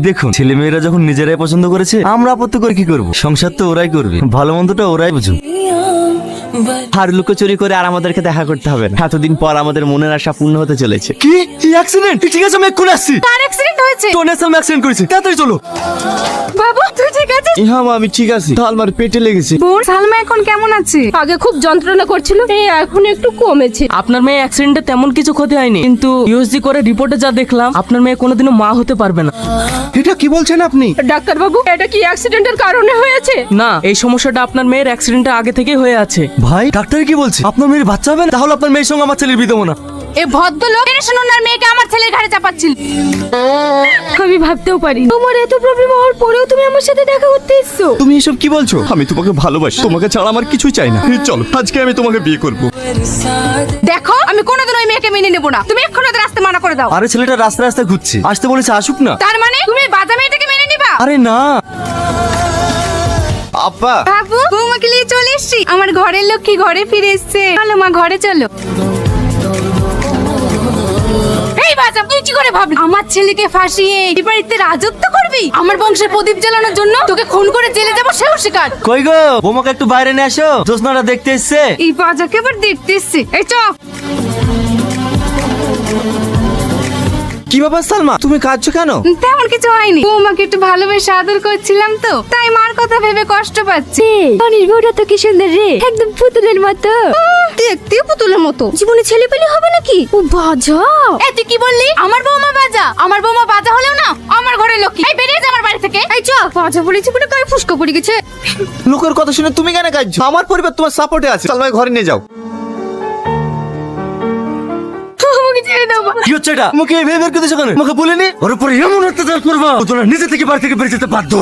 দেখুন, ছেলে মেয়েরা যখন নিজেরাই পছন্দ করেছে আমরা আপত্তি করে কি করব? সংসার তো ওরাই করবে, ভালো মন্দটা ওরাই বুঝুক। আর লুকোচুরি করে আর আমাদেরকে দেখা করতে হবে না। এতদিন পর আমাদের মনের আশা পূর্ণ হতে চলেছে। কি অ্যাক্সিডেন্ট? ঠিক আছে, আমি এক্ষুনি আসছি। কার অ্যাক্সিডেন্ট হয়েছে? টোনের সামনে অ্যাক্সিডেন্ট করেছে, তাড়াতাড়ি চলো। বাবু তুই ঠিক আছিস? হ্যাঁ মা, আমি ঠিক আছি। আমার পেটে লেগেছে। বোন সালমা এখন কেমন আছে? আগে খুব যন্ত্রণা করছিল, এই এখন একটু কমেছে। আপনার মেয়ে অ্যাক্সিডেন্টে তেমন কিছু ক্ষতি হয়নি, কিন্তু ইউএসজি করে রিপোর্টে যা দেখলাম আপনার মেয়ে কোনোদিনও মা হতে পারবে না। এটা কি বলছেন আপনি? ডাক্তার বাবু, এটা কি অ্যাক্সিডেন্টের কারণে হয়েছে? না, এই সমস্যাটা আপনার মেয়ের অ্যাক্সিডেন্টের আগে থেকেই হয়ে আছে। ভাই, ডাক্তার কি বলছে? আপনার মেয়ের বাচ্চা হবে না? তাহলে আপনার মেয়ের সঙ্গে আমার ছেলের বিয়ে দেবো না। এই ভদ্রলোক শুনুন আর মেয়েকে আমার ছেলের ঘাড়ে চাপাচ্ছিল। আমি ভাবতেও পারি তোমার এত প্রবলেম হওয়ার পরেও তুমি আমার সাথে দেখা করতে এসেছো। তুমি এসব কি বলছো? আমি তোমাকে ভালোবাসি, তোমাকে ছাড়া আমার কিছুই চাই না। চলো আজকে আমি তোমাকে বিয়ে করব। দেখো, আমি কোনোদিন ওই মেয়েকে মেনে নেব না। তুমি এক্ষুনি ওদের আসতে মানা করে দাও। আরে ছেলেটা রাস্তায় রাস্তায় ঘুরছে, আসতে বলেছে আসুক না। তার মানে তুমি বাজা মেয়েটাকে মেনে নিবা? আরে না। আব্বা, বাবু, বৌমাকে নিয়ে চলে এসেছি। আমার ঘরের লক্ষ্মী ঘরে ফিরে এসেছে। চলো মা, ঘরে চলো। এই বাজা, তুই কি করে ভাবলি আমার ছেলেকে ফাঁসিয়ে এই বাড়িতে রাজত্ব করবি? আমার বংশের প্রদীপ জ্বালানোর জন্য তোকে খুন করে জেলে যাবো, সেও শিকার। কই গো, বোমাকে একটু বাইরে নিয়ে আসো, জোসনাটা দেখতে এসছে। এই বাজাকে আবার দেখতে এসছে। এই চ। কি ব্যাপার সালমা, তুমি কাঁদছো কেন? তেমন কিছু হয়নি, বৌমাকে একটু ভালোবেসে আদর করছিলাম তো, তাই মার কথা ভেবে কষ্ট পাচ্ছি। টনির বউটা তো কি সুন্দর রে, একদম পুতুলের মতো। দেখতে পুতুলের মতো। জীবনে ছেলে পেলে হবে নাকি? ও বাজা। এ তুই কি বললি? আমার বৌমা বাজা? আমার বৌমা বাজা হলেও না আমার ঘরের লক্ষ্মী। এই বেরিয়ে যা আমার বাড়ি থেকে। এই চ। বাজা বলেছি বলে গায়ে ফুসকা পড়ে গেছে। লোকের কথা শুনে তুমি কেন কাঁদছো? আমার পরিবার তোমার সাপোর্টে আছে। সালমাকে ঘরে নিয়ে যাও। আমাকে ছেড়ে দাও। কি হচ্ছে এটা? মুখে ভেবে বের করতেছো কেন? মুখে বলিনি ওর উপরে এমন অত্যাচার করবা তোরা নিজে থেকে বাড়ি থেকে বেরিয়ে যেতে বাধ্য।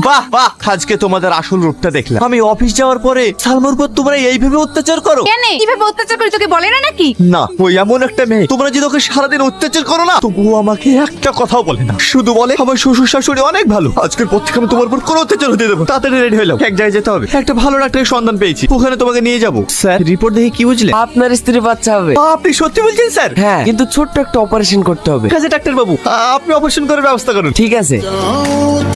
বাহ বাহ, আজকে তোমাদের আসল রূপটা দেখলাম। আমি অফিস যাওয়ার পরে সালমার উপর তোমরা এইভাবে অত্যাচার করো কেন? কিভাবে অত্যাচার করে তোকে বলে না নাকি? না, ওই এমন একটা মেয়ে। তোমরা যদি ওকে সারাদিন অত্যাচার করো না, তবুও আমাকে একটা কথাও বলে না। শুধু বলে আমার শ্বশুর শাশুড়ি অনেক ভালো। আজকের পর থেকে আমি তোমার উপর কোনো অত্যাচার হতে দেবো। তাড়াতাড়ি রেডি হয়ে যাও, এক জায়গায় যেতে হবে। একটা ভালো ডাক্তারের সন্ধান পেয়েছি, ওখানে তোমাকে নিয়ে যাবো। স্যার, রিপোর্ট দেখে কি বুঝলে? আপনার স্ত্রী বাচ্চা হবে। আপনি সত্যি বলছেন স্যার? হ্যাঁ, কিন্তু ছোট্ট একটা অপারেশন করতে হবে। ঠিক আছে ডাক্তার বাবু, আপনি অপারেশন করার ব্যবস্থা করুন। ঠিক আছে।